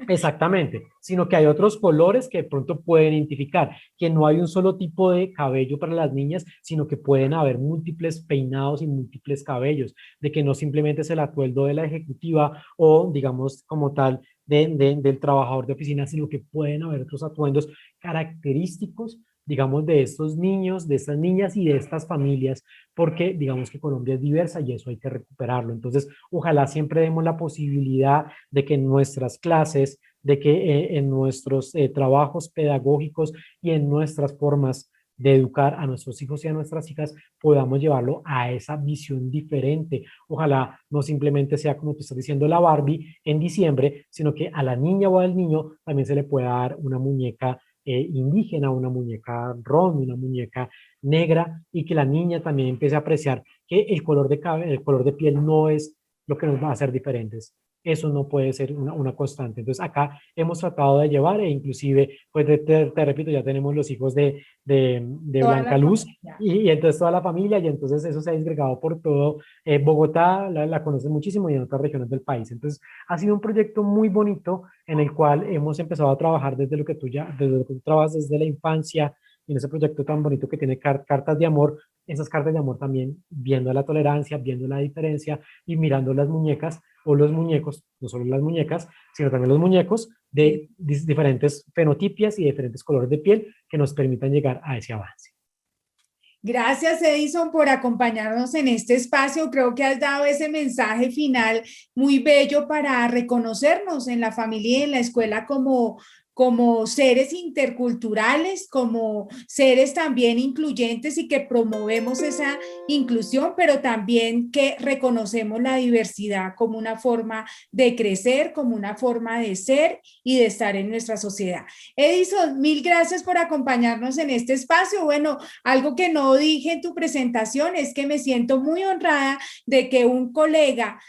exactamente, sino que hay otros colores que de pronto pueden identificar, que no hay un solo tipo de cabello para las niñas, sino que pueden haber múltiples peinados y múltiples cabellos, de que no simplemente es el atuendo de la ejecutiva o digamos como tal del trabajador de oficina, sino que pueden haber otros atuendos característicos, digamos, de estos niños, de estas niñas y de estas familias, porque digamos que Colombia es diversa y eso hay que recuperarlo. Entonces, ojalá siempre demos la posibilidad de que en nuestras clases, de que en nuestros trabajos pedagógicos y en nuestras formas de educar a nuestros hijos y a nuestras hijas, podamos llevarlo a esa visión diferente. Ojalá no simplemente sea como tú estás diciendo la Barbie en diciembre, sino que a la niña o al niño también se le pueda dar una muñeca indígena, una muñeca rom, una muñeca negra y que la niña también empiece a apreciar que el color de piel no es lo que nos va a hacer diferentes. Eso no puede ser una constante. Entonces acá hemos tratado de llevar e inclusive, pues te repito, ya tenemos los hijos de Toda Blanca la Luz familia. y entonces toda la familia y entonces eso se ha disgregado por todo. Bogotá la conocen muchísimo y en otras regiones del país. Entonces ha sido un proyecto muy bonito en el cual hemos empezado a trabajar desde lo que desde lo que tú trabajas desde la infancia y en ese proyecto tan bonito que tiene cartas de amor, esas cartas de amor también viendo la tolerancia, viendo la diferencia y mirando las muñecas o los muñecos, no solo las muñecas, sino también los muñecos de diferentes fenotipias y diferentes colores de piel que nos permitan llegar a ese avance. Gracias, Edison, por acompañarnos en este espacio. Creo que has dado ese mensaje final muy bello para reconocernos en la familia y en la escuela como seres interculturales, como seres también incluyentes y que promovemos esa inclusión, pero también que reconocemos la diversidad como una forma de crecer, como una forma de ser y de estar en nuestra sociedad. Edison, mil gracias por acompañarnos en este espacio. Bueno, algo que no dije en tu presentación es que me siento muy honrada de que un colega,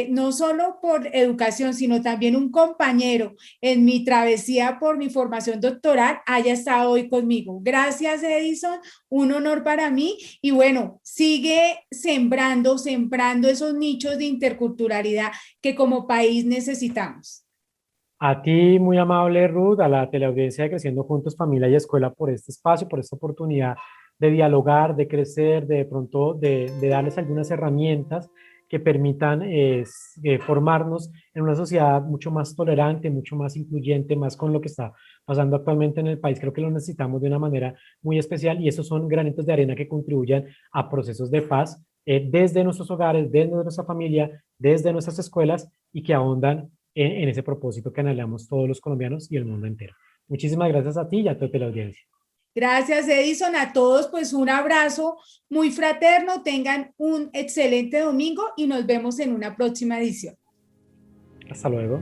no solo por educación, sino también un compañero en mi travesía por mi formación doctoral, haya estado hoy conmigo. Gracias, Edison, un honor para mí. Y bueno, sigue sembrando esos nichos de interculturalidad que como país necesitamos. A ti, muy amable Ruth, a la teleaudiencia de Creciendo Juntos, Familia y Escuela, por este espacio, por esta oportunidad de dialogar, de crecer, de pronto de darles algunas herramientas que permitan formarnos en una sociedad mucho más tolerante, mucho más incluyente, más con lo que está pasando actualmente en el país. Creo que lo necesitamos de una manera muy especial y esos son granitos de arena que contribuyan a procesos de paz desde nuestros hogares, desde nuestra familia, desde nuestras escuelas y que ahondan en ese propósito que anhelamos todos los colombianos y el mundo entero. Muchísimas gracias a ti y a toda la audiencia. Gracias, Edison. A todos, pues un abrazo muy fraterno. Tengan un excelente domingo y nos vemos en una próxima edición. Hasta luego.